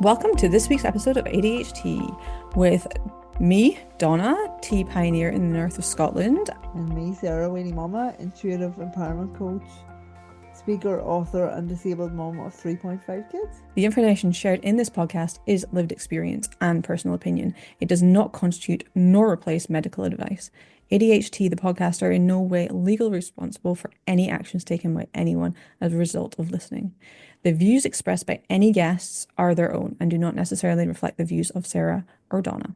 Welcome to this week's episode of ADH Tea with me, Donna, tea pioneer in the north of Scotland. And me, Sarah, Weenie Mama, intuitive empowerment coach, speaker, author, and disabled mom of 3.5 kids. The information shared in this podcast is lived experience and personal opinion. It does not constitute nor replace medical advice. ADHT, the podcast, are in no way legally responsible for any actions taken by anyone as a result of listening. The views expressed by any guests are their own and do not necessarily reflect the views of Sarah or Donna.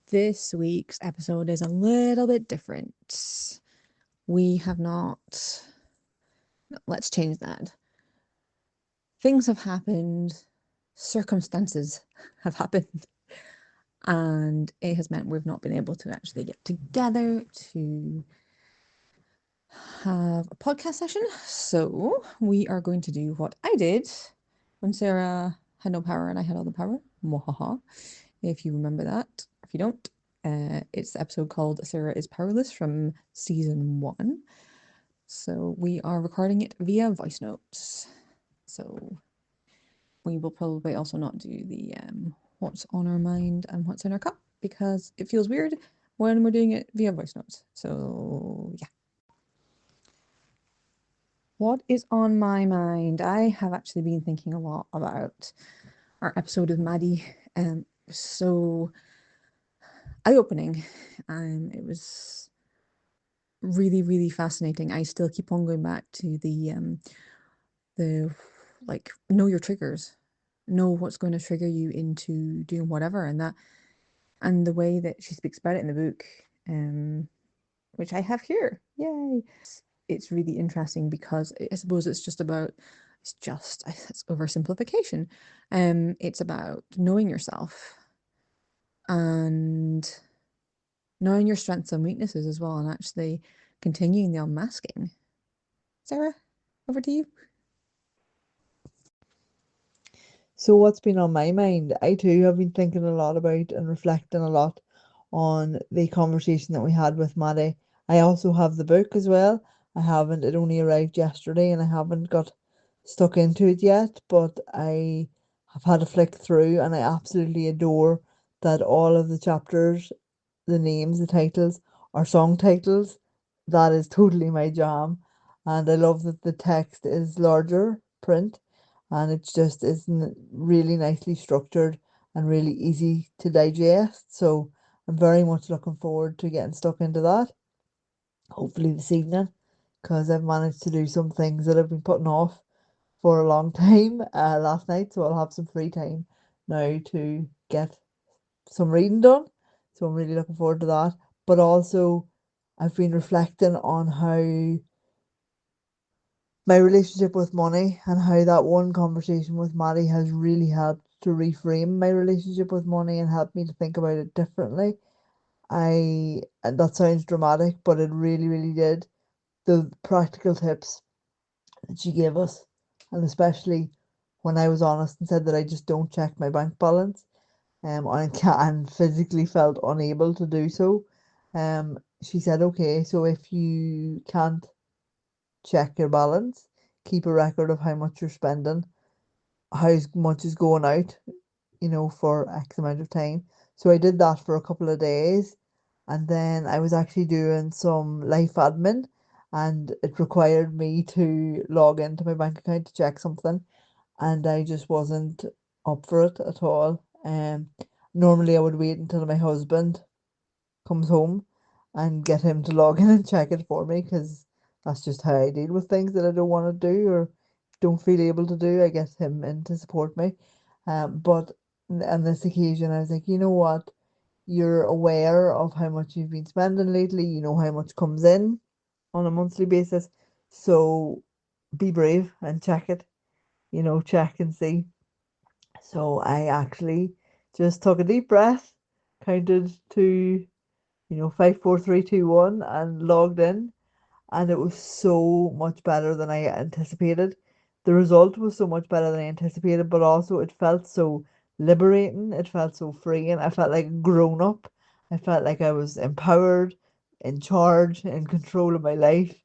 This week's episode is a little bit different. We have not... Let's change that. Things have happened, circumstances have happened, and it has meant we've not been able to actually get together to have a podcast session. So we are going to do what I did when Sarah had no power and I had all the power. Mwahaha. If you remember that. If you don't, it's the episode called Sarah is Powerless from season 1. So we are recording it via voice notes. So we will probably also not do the what's on our mind and what's in our cup because it feels weird when we're doing it via voice notes. So yeah. What is on my mind? I have actually been thinking a lot about our episode with Maddy. So eye-opening. It was really, really fascinating. I still keep on going back to the like know your triggers, know what's going to trigger you into doing whatever, and the way that she speaks about it in the book, which I have here. Yay! It's really interesting because I suppose it's oversimplification. It's about knowing yourself and knowing your strengths and weaknesses as well, and actually continuing the unmasking. Sarah, over to you. So what's been on my mind? I too have been thinking a lot about and reflecting a lot on the conversation that we had with Maddy. I also have the book as well. It only arrived yesterday and I haven't got stuck into it yet, but I have had a flick through and I absolutely adore that all of the chapters, the names, the titles are song titles. That is totally my jam. And I love that the text is larger print and it's just is really nicely structured and really easy to digest. So I'm very much looking forward to getting stuck into that. Hopefully this evening, because I've managed to do some things that I've been putting off for a long time last night. So I'll have some free time now to get some reading done. So I'm really looking forward to that. But also, I've been reflecting on how my relationship with money and how that one conversation with Maddy has really helped to reframe my relationship with money and helped me to think about it differently. And that sounds dramatic, but it really, really did. The practical tips that she gave us, and especially when I was honest and said that I just don't check my bank balance, and physically felt unable to do so. She said, okay, so if you can't check your balance, keep a record of how much you're spending, how much is going out, for X amount of time. So I did that for a couple of days, and then I was actually doing some life admin, and it required me to log into my bank account to check something, and I just wasn't up for it at all. Normally I would wait until my husband comes home and get him to log in and check it for me because that's just how I deal with things that I don't want to do or don't feel able to do. I get him in to support me. But on this occasion, I was like, you know what? You're aware of how much you've been spending lately. You know how much comes in on a monthly basis. So be brave and check it. Check and see. So I actually just took a deep breath, counted to 5, 4, 3, 2, 1, and logged in. And it was so much better than I anticipated. The result was so much better than I anticipated, but also it felt so liberating. It felt so freeing. I felt like a grown up. I felt like I was empowered, in charge, in control of my life.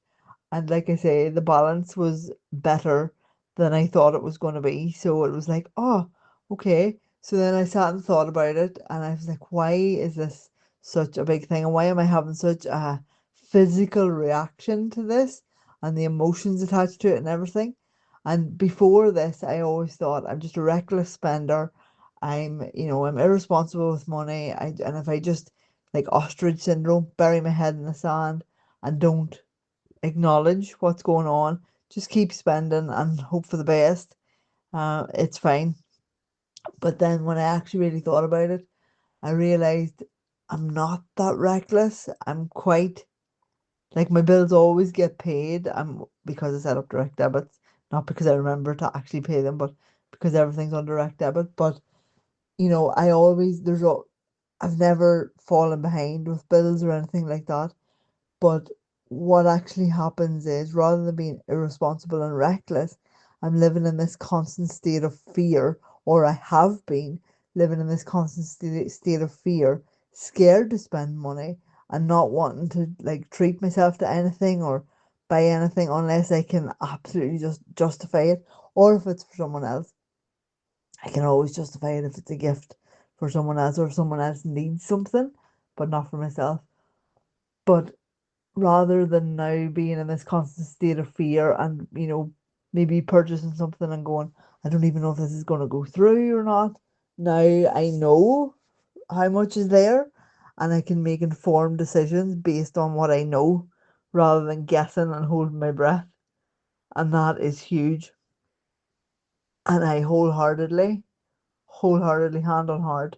And like I say, the balance was better than I thought it was going to be. So it was like, oh, okay. So then I sat and thought about it, and I was like, why is this such a big thing? And why am I having such a physical reaction to this and the emotions attached to it and everything? And before this, I always thought I'm just a reckless spender. I'm irresponsible with money. And if I just like ostrich syndrome, bury my head in the sand and don't acknowledge what's going on, just keep spending and hope for the best. It's fine. But then when I actually really thought about it, I realized I'm not that reckless. I'm quite like my bills always get paid. I'm because I set up direct debits, not because I remember to actually pay them, but because everything's on direct debit. But I always I've never fallen behind with bills or anything like that. But what actually happens is rather than being irresponsible and reckless, I'm living in this constant state of fear, or I have been living in this constant state of fear, scared to spend money and not wanting to like treat myself to anything or buy anything unless I can absolutely just justify it, or if it's for someone else. I can always justify it if it's a gift for someone else or if someone else needs something, but not for myself. But rather than now being in this constant state of fear and maybe purchasing something and going, I don't even know if this is going to go through or not. Now I know how much is there and I can make informed decisions based on what I know rather than guessing and holding my breath, and that is huge. And I wholeheartedly, hand on heart,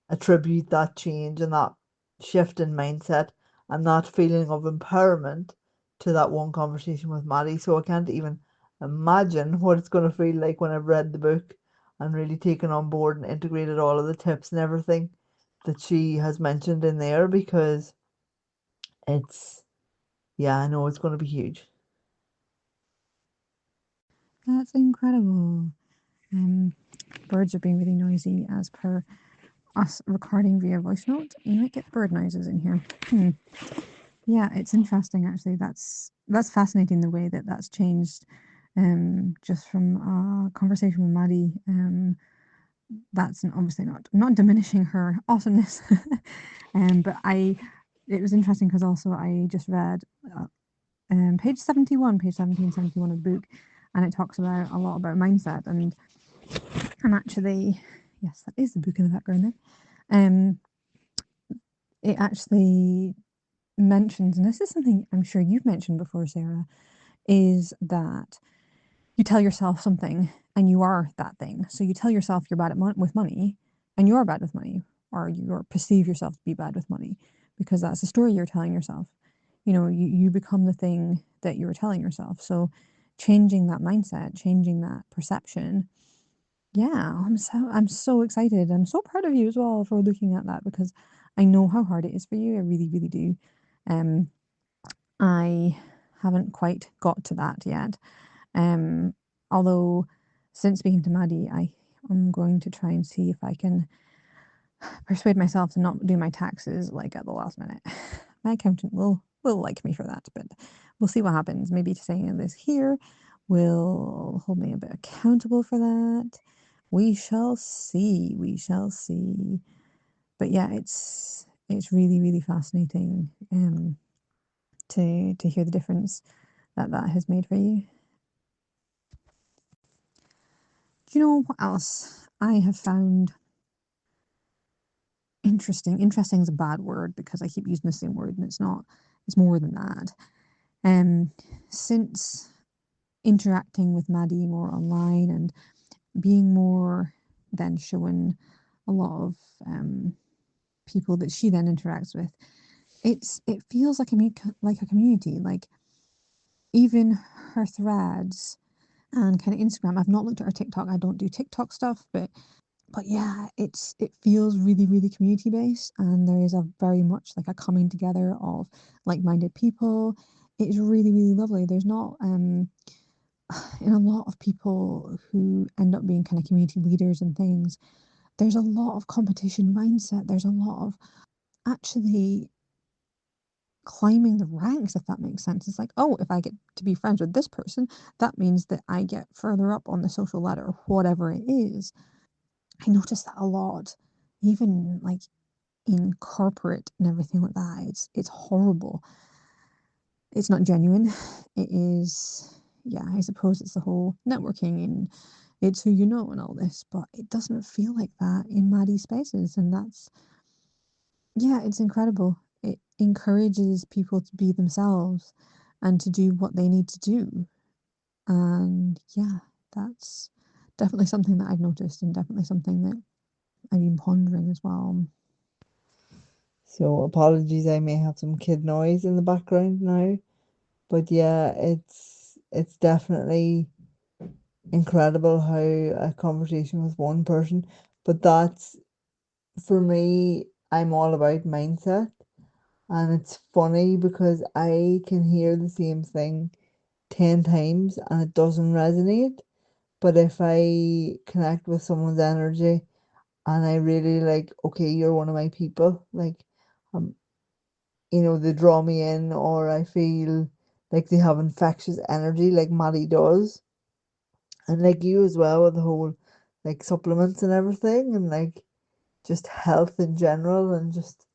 attribute that change and that shift in mindset and that feeling of empowerment to that one conversation with Maddy. So I can't even imagine what it's going to feel like when I've read the book and really taken on board and integrated all of the tips and everything that she has mentioned in there, because it's, yeah, I know it's going to be huge. That's incredible. Um, Birds are being really noisy as per us recording via voice note. You might get bird noises in here. Yeah, it's interesting actually. That's fascinating the way that that's changed. Just from a conversation with Maddie. That's obviously not diminishing her awesomeness. But it was interesting because also I just read page 71, page 1771 of the book, and it talks about a lot about mindset and actually, yes, that is the book in the background there. It actually mentions, and this is something I'm sure you've mentioned before, Sarah, is that you tell yourself something and you are that thing. So you tell yourself you're bad with money and you are bad with money, or you perceive yourself to be bad with money because that's the story you're telling yourself. You become the thing that you're telling yourself. So changing that mindset, changing that perception. Yeah, I'm so excited. I'm so proud of you as well for looking at that because I know how hard it is for you. I really, really do. Um, I haven't quite got to that yet. Um, Although since speaking to Maddie, I'm going to try and see if I can persuade myself to not do my taxes like at the last minute. My accountant will like me for that, but we'll see what happens. Maybe saying this here will hold me a bit accountable for that. We shall see. We shall see. But yeah, it's really really fascinating to hear the difference that has made for you. Do you know what else I have found interesting? Interesting is a bad word because I keep using the same word and it's not. It's more than that. Um, since interacting with Maddie more online and being more then showing a lot of people that she then interacts with, it feels like like a community. Like even her threads and kind of Instagram. I've not looked at her TikTok. I don't do TikTok stuff, but yeah, it feels really really community based, and there is a very much like a coming together of like-minded people. It's really really lovely. There's not in a lot of people who end up being kind of community leaders and things, there's a lot of competition mindset. There's a lot of actually climbing the ranks, if that makes sense. It's like, oh, if I get to be friends with this person, that means that I get further up on the social ladder, or whatever it is. I notice that a lot, even like in corporate and everything like that. It's horrible. It's not genuine. It is, yeah, I suppose it's the whole networking and it's who you know and all this, but it doesn't feel like that in Maddie spaces. And that's, yeah, it's incredible. It encourages people to be themselves and to do what they need to do. And yeah, that's definitely something that I've noticed and definitely something that I've been pondering as well. So apologies, I may have some kid noise in the background now. But yeah, it's definitely incredible how a conversation with one person, but that's for me, I'm all about mindset. And it's funny because I can hear the same thing 10 times and it doesn't resonate. But if I connect with someone's energy and I really like, okay, you're one of my people, like, um, they draw me in, or I feel like they have infectious energy, like Maddy does, and like you as well with the whole like supplements and everything, and like just health in general, and just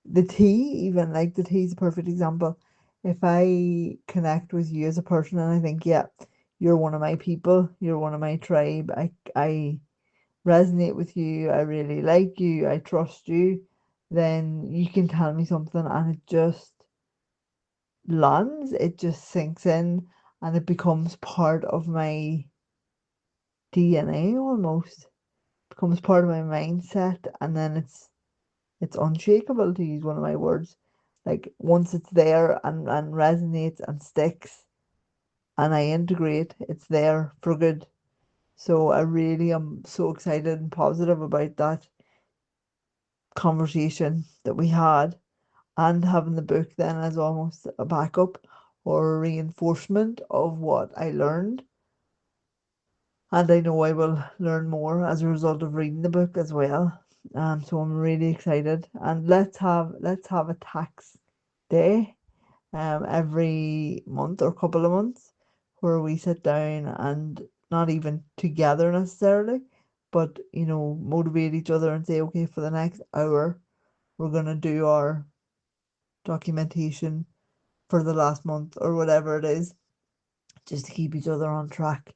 the tea, even like the tea is a perfect example. If I connect with you as a person and I think, yeah, you're one of my people, you're one of my tribe, I resonate with you, I really like you, I trust you, then you can tell me something and it just lands, it just sinks in and it becomes part of my DNA almost, becomes part of my mindset, and then it's unshakable, to use one of my words. Like once it's there and resonates and sticks and I integrate, it's there for good. So I really am so excited and positive about that conversation that we had, and having the book then as almost a backup or a reinforcement of what I learned. And I know I will learn more as a result of reading the book as well. So I'm really excited. And let's have a tax day every month or couple of months where we sit down and not even together necessarily, but motivate each other and say, okay, for the next hour we're gonna do our documentation for the last month or whatever it is, just to keep each other on track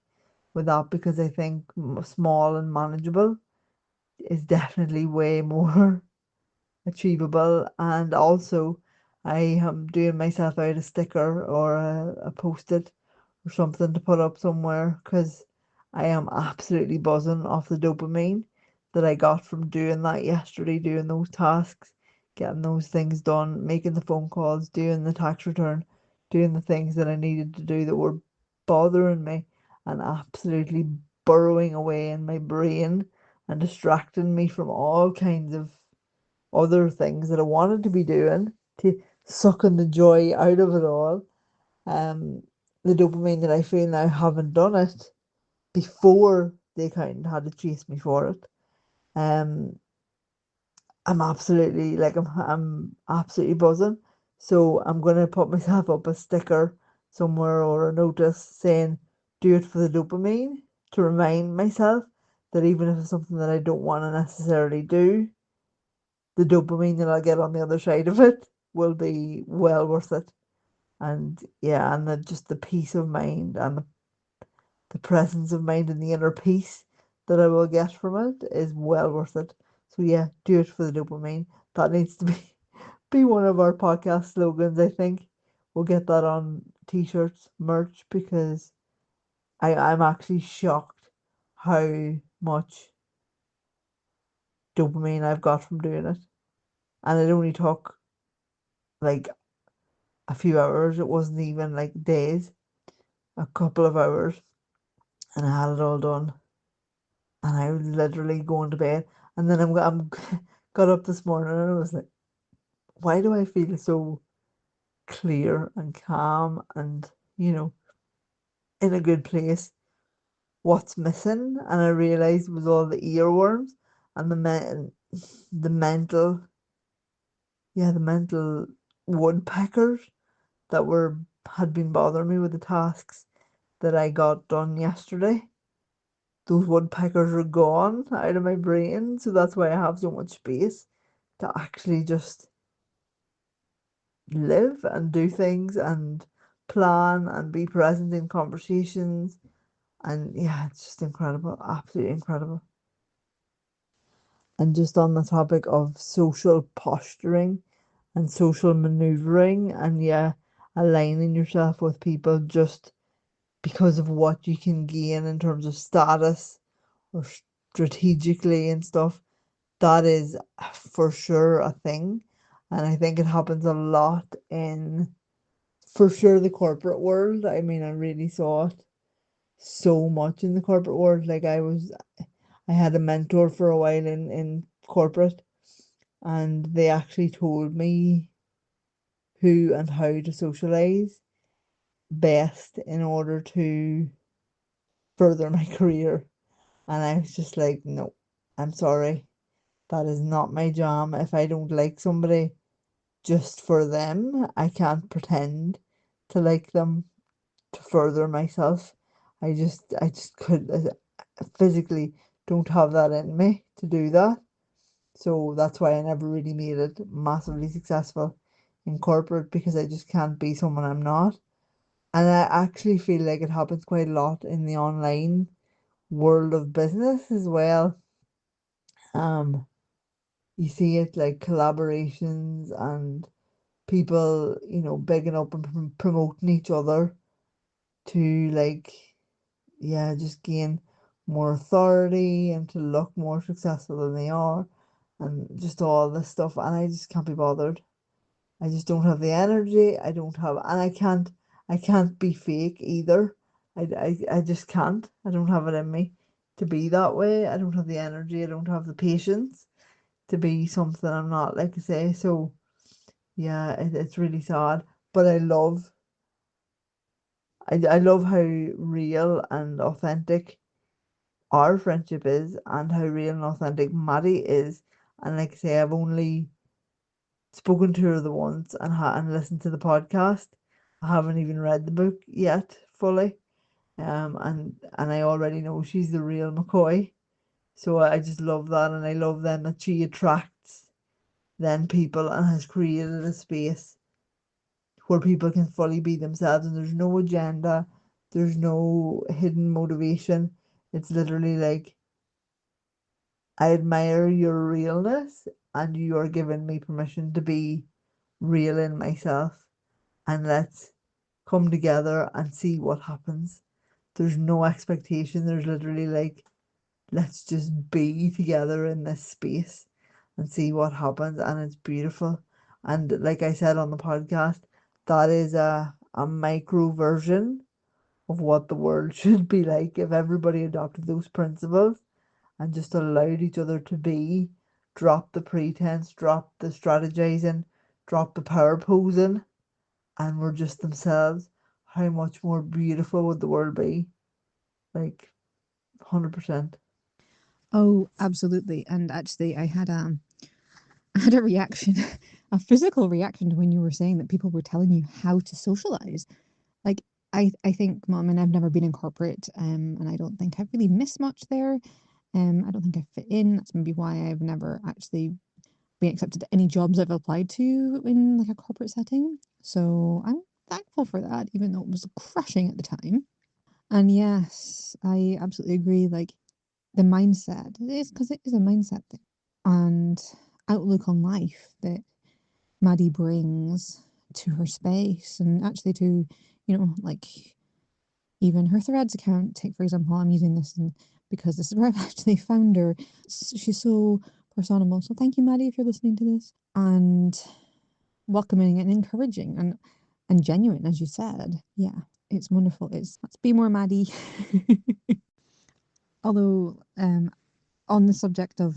with that, because I think small and manageable is definitely way more achievable. And also, I am doing myself out a sticker or a post-it or something to put up somewhere, because I am absolutely buzzing off the dopamine that I got from doing that yesterday, doing those tasks, getting those things done, making the phone calls, doing the tax return, doing the things that I needed to do that were bothering me and absolutely burrowing away in my brain and distracting me from all kinds of other things that I wanted to be doing, to sucking the joy out of it all. Um, the dopamine that I feel now, having done it before the accountant had to chase me for it. Um, I'm absolutely like I'm absolutely buzzing. So I'm gonna put myself up a sticker somewhere or a notice saying, "Do it for the dopamine," to remind myself that even if it's something that I don't want to necessarily do, the dopamine that I'll get on the other side of it will be well worth it. And yeah, and just the peace of mind and the presence of mind and the inner peace that I will get from it is well worth it. So yeah, do it for the dopamine. That needs to be one of our podcast slogans, I think. We'll get that on t-shirts, merch, because I'm actually shocked how much dopamine I've got from doing it. And it only took like a few hours. It wasn't even like days, a couple of hours, and I had it all done. And I was literally going to bed. And then I'm got up this morning and I was like, why do I feel so clear and calm and, in a good place? What's missing? And I realized it was all the earworms and the mental, yeah, the mental. woodpeckers that were had been bothering me with the tasks that I got done yesterday. Those woodpeckers are gone out of my brain, so that's why I have so much space to actually just live and do things and plan and be present in conversations. And yeah, it's just incredible, absolutely incredible. And just on the topic of social posturing and social maneuvering, and yeah, aligning yourself with people just because of what you can gain in terms of status or strategically and stuff, that is for sure a thing. And I think it happens a lot in, for sure, the corporate world. I mean, I really saw it so much in the corporate world. Like I had a mentor for a while in corporate, and they actually told me who and how to socialize best in order to further my career. And I was just like, no, I'm sorry. That is not my jam. If I don't like somebody just for them, I can't pretend to like them to further myself. I just could physically don't have that in me to do that. So that's why I never really made it massively successful in corporate, because I just can't be someone I'm not. And I actually feel like it happens quite a lot in the online world of business as well. Um, you see it like collaborations and people, bigging up and promoting each other to like, yeah, just gain more authority and to look more successful than they are, and just all this stuff. And I just can't be bothered. I just don't have the energy. I don't have, and I can't be fake either. I just can't. I don't have it in me to be that way. I don't have the energy. I don't have the patience to be something I'm not, like I say. So yeah, it's really sad. But I love how real and authentic our friendship is, and how real and authentic Maddie is. And like I say, I've only spoken to her the once and listened to the podcast. I haven't even read the book yet fully. And I already know she's the real McCoy. So I just love that, and I love then that she attracts then people and has created a space where people can fully be themselves, and there's no agenda, there's no hidden motivation. It's literally like, I admire your realness, and you are giving me permission to be real in myself, and let's come together and see what happens. There's no expectation. There's literally like, let's just be together in this space and see what happens. And it's beautiful. And like I said on the podcast, that is a micro version of what the world should be like if everybody adopted those principles and just allowed each other to be, drop the pretense, drop the strategizing, drop the power posing, and were just themselves. How much more beautiful would the world be? Like, 100%. Oh, absolutely. And actually, I had a reaction, a physical reaction to when you were saying that people were telling you how to socialize. Like, I think, Mom, and I've never been in corporate, and I don't think I've really missed much there. I don't think I fit in. That's maybe why I've never actually been accepted to any jobs I've applied to in like a corporate setting. So I'm thankful for that, even though it was crushing at the time. And yes, I absolutely agree. Like the mindset, it is because it is a mindset thing and outlook on life that Maddie brings to her space and actually to, like even her Threads account. Take, for example, I'm using this because this is where I've actually found her. She's so personable. So thank you, Maddie, if you're listening to this. And welcoming and encouraging and genuine, as you said. Yeah, it's wonderful. It's let's be more Maddie. Although, on the subject of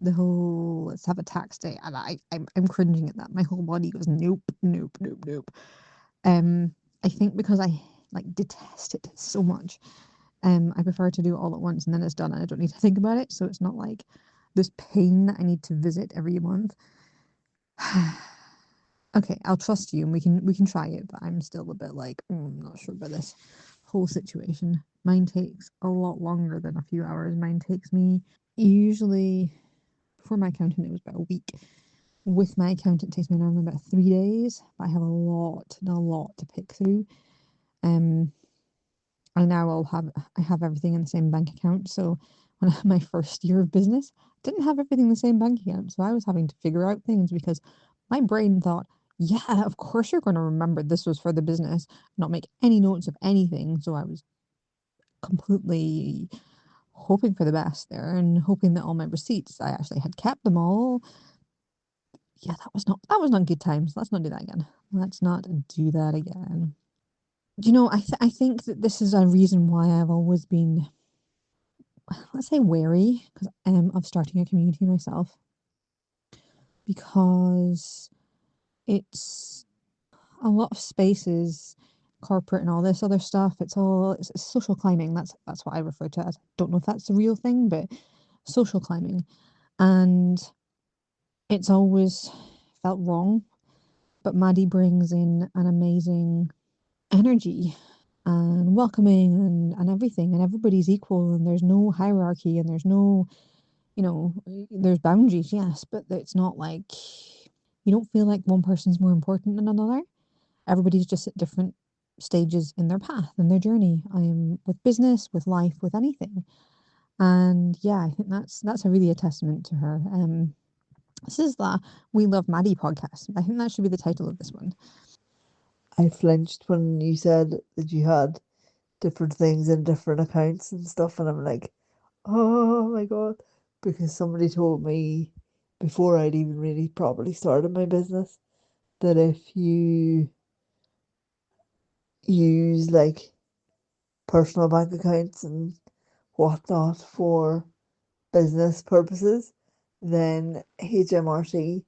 the whole let's have a tax day, and I'm cringing at that. My whole body goes nope, nope, nope, nope. I think because I like detest it so much. I prefer to do it all at once and then it's done and I don't need to think about it. So it's not like this pain that I need to visit every month. Okay, I'll trust you and we can try it, but I'm still a bit like, I'm not sure about this whole situation. Mine takes a lot longer than a few hours. Mine takes me usually for my accountant it was about a week. With my accountant it takes me around about 3 days. But I have a lot to pick through. Um I now I have everything in the same bank account. So when I had my first year of business, I didn't have everything in the same bank account. So I was having to figure out things because my brain thought, yeah, of course you're going to remember this was for the business, not make any notes of anything. So I was completely hoping for the best there and hoping that all my receipts, I actually had kept them all. Yeah, that was not good times. Let's not do that again. Let's not do that again. I think that this is a reason why I've always been, let's say, wary of starting a community myself, because it's a lot of spaces, corporate and all this other stuff. It's social climbing. That's what I refer to it as. I don't know if that's the real thing, but social climbing, and it's always felt wrong. But Maddie brings in an amazing energy and welcoming and everything, and everybody's equal, and there's no hierarchy, and there's no, there's boundaries, yes, but it's not like you don't feel like one person's more important than another. Everybody's just at different stages in their path and their journey. With business, with life, with anything. And yeah, I think that's a really a testament to her. This is the We Love Maddie podcast. I think that should be the title of this one. I flinched when you said that you had different things in different accounts and stuff, and I'm like, oh my God, because somebody told me before I'd even really properly started my business that if you use like personal bank accounts and whatnot for business purposes, then HMRC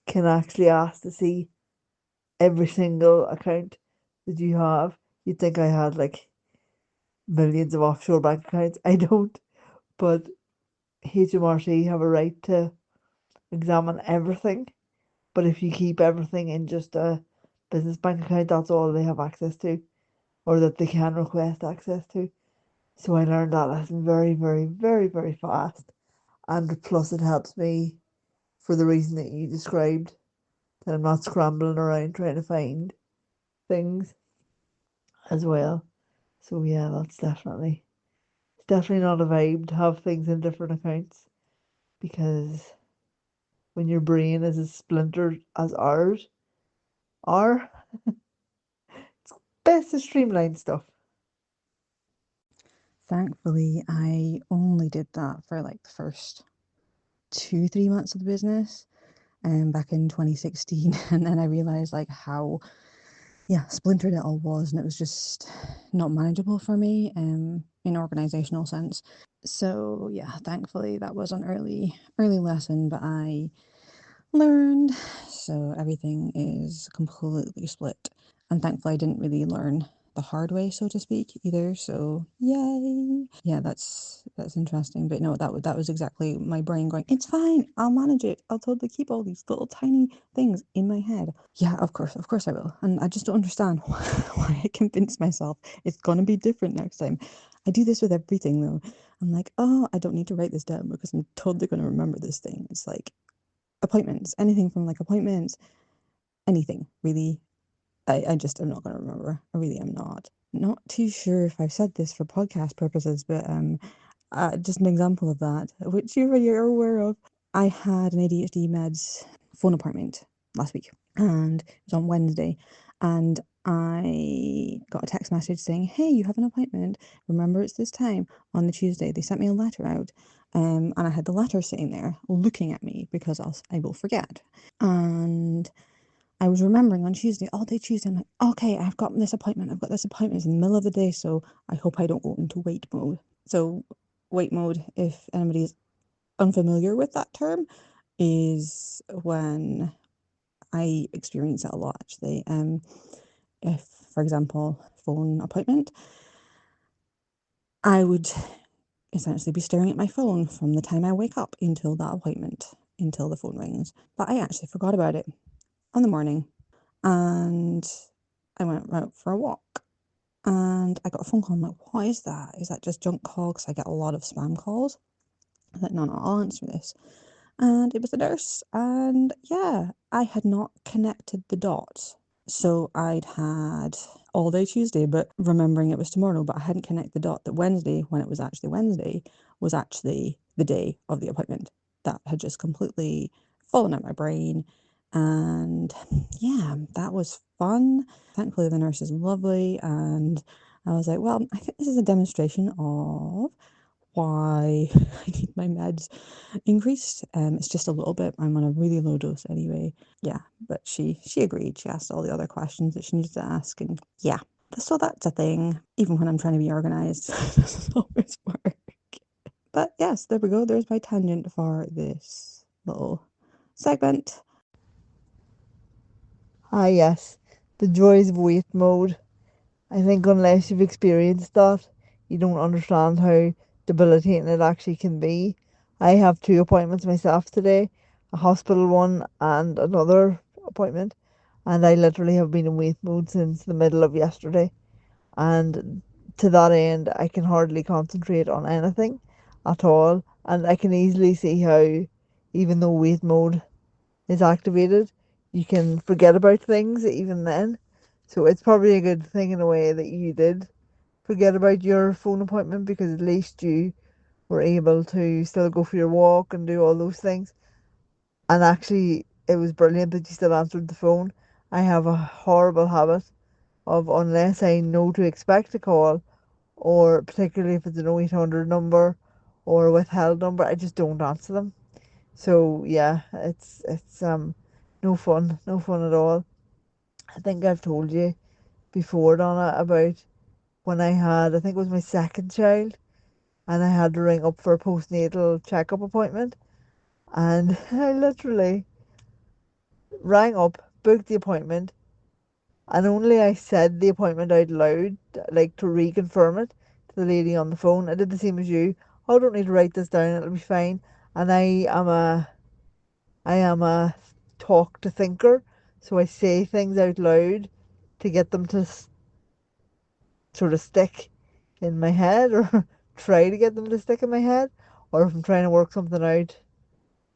can actually ask to see every single account that you have. You'd think I had like millions of offshore bank accounts. I don't, but HMRC have a right to examine everything. But if you keep everything in just a business bank account, that's all they have access to, or that they can request access to. So I learned that lesson very, very, very, very fast. And plus, it helps me for the reason that you described, that I'm not scrambling around trying to find things as well. So yeah, that's definitely not a vibe to have things in different accounts, because when your brain is as splintered as ours are, it's best to streamline stuff. Thankfully, I only did that for like the first 2, 3 months of the business, back in 2016, and then I realized like how, yeah, splintered it all was, and it was just not manageable for me, in organizational sense. So yeah, thankfully that was an early lesson, but I learned. So everything is completely split. And thankfully I didn't really learn the hard way, so to speak, either. So yay. Yeah, that's interesting. But no, that was exactly my brain going, it's fine, I'll manage it. I'll totally keep all these little tiny things in my head. Yeah, of course I will. And I just don't understand why I convinced myself it's gonna be different next time. I do this with everything though. I'm like, oh, I don't need to write this down because I'm totally gonna remember this thing. It's like appointments, anything from like appointments, anything really. I just am not going to remember. I really am not. Not too sure if I've said this for podcast purposes, but just an example of that, which you're aware of. I had an ADHD meds phone appointment last week, and it was on Wednesday, and I got a text message saying, "Hey, you have an appointment. Remember, it's this time on the Tuesday." They sent me a letter out, and I had the letter sitting there looking at me because I will forget. And I was remembering on Tuesday, all day Tuesday, I'm like, okay, I've got this appointment. I've got this appointment. It's in the middle of the day, so I hope I don't go into wait mode. So, wait mode, if anybody's unfamiliar with that term, is when I experience it a lot actually. If, for example, phone appointment, I would essentially be staring at my phone from the time I wake up until that appointment, until the phone rings. But I actually forgot about it on the morning. and I went out for a walk. And I got a phone call. I'm like, what is that? Is that just junk call? Because I get a lot of spam calls. I was like, no, I'll answer this. And it was the nurse. And yeah, I had not connected the dots. So I'd had all day Tuesday, but remembering it was tomorrow, but I hadn't connected the dot that Wednesday, when it was actually Wednesday, was actually the day of the appointment. That had just completely fallen out my brain. And yeah, that was fun. Thankfully, the nurse is lovely. And I was like, well, I think this is a demonstration of why I need my meds increased. It's just a little bit. I'm on a really low dose anyway. Yeah, but she agreed. She asked all the other questions that she needed to ask, and yeah. So that's a thing. Even when I'm trying to be organized, it doesn't always work. But yes, there we go. There's my tangent for this little segment. Ah, yes, the joys of wait mode. I think unless you've experienced that, you don't understand how debilitating it actually can be. I have two appointments myself today, a hospital one and another appointment, and I literally have been in wait mode since the middle of yesterday. And to that end, I can hardly concentrate on anything at all, and I can easily see how, even though wait mode is activated, you can forget about things even then. So it's probably a good thing in a way that you did forget about your phone appointment, because at least you were able to still go for your walk and do all those things. And actually, it was brilliant that you still answered the phone. I have a horrible habit of, unless I know to expect a call, or particularly if it's an 0800 number or a withheld number, I just don't answer them. So yeah, it's no fun, no fun at all. I think I've told you before, Donna, about when I think it was my second child, and I had to ring up for a postnatal checkup appointment, and I literally rang up, booked the appointment, and only I said the appointment out loud, like to reconfirm it to the lady on the phone. I did the same as you. Oh, I don't need to write this down, it'll be fine. And I am a talk to thinker, so I say things out loud to get them to sort of stick in my head, or try to get them to stick in my head. Or if I'm trying to work something out,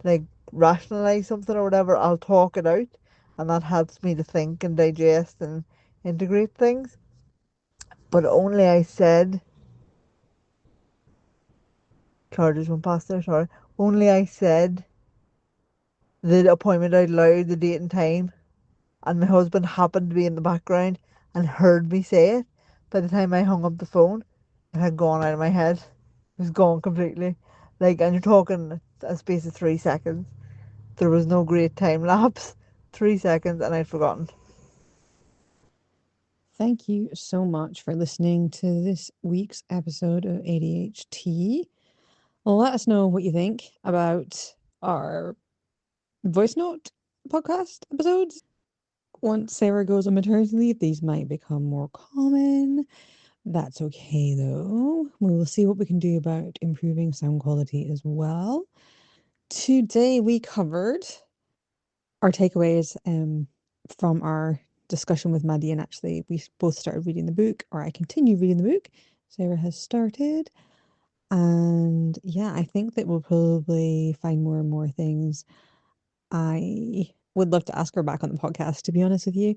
like rationalize something or whatever, I'll talk it out, and that helps me to think and digest and integrate things. But only I said, charges went past there, sorry. Only I said the appointment out loud, the date and time, and my husband happened to be in the background and heard me say it. By the time I hung up the phone, it had gone out of my head. It was gone completely. Like, and you're talking a space of 3 seconds. There was no great time lapse. 3 seconds, and I'd forgotten. Thank you so much for listening to this week's episode of ADH Tea. Let us know what you think about our voice note podcast episodes. Once Sarah goes on maternity leave, these might become more common. That's okay though. We will see what we can do about improving sound quality as well. Today we covered our takeaways from our discussion with Maddy, and actually we both started reading the book, or I continue reading the book. Sarah has started. And yeah, I think that we'll probably find more and more things. I would love to ask her back on the podcast, to be honest with you.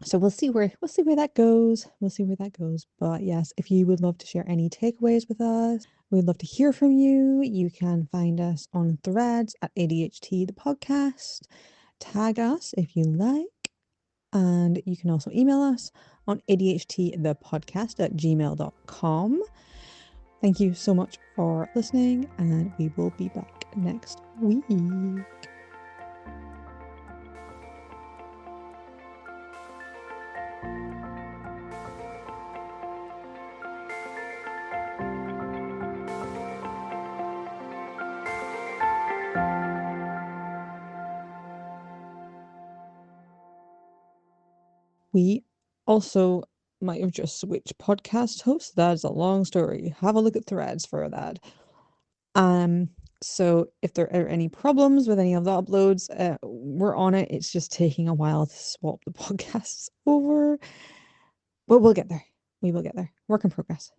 So we'll see where that goes. We'll see where that goes. But yes, if you would love to share any takeaways with us, we'd love to hear from you. You can find us on threads at ADHT the podcast. Tag us if you like. And you can also email us on adhthepodcast@gmail.com. Thank you so much for listening, and we will be back next week. We also might have just switched podcast hosts. That is a long story. Have a look at threads for that. Um, so if there are any problems with any of the uploads, we're on it. It's just taking a while to swap the podcasts over, but we'll get there. We will get there. Work in progress.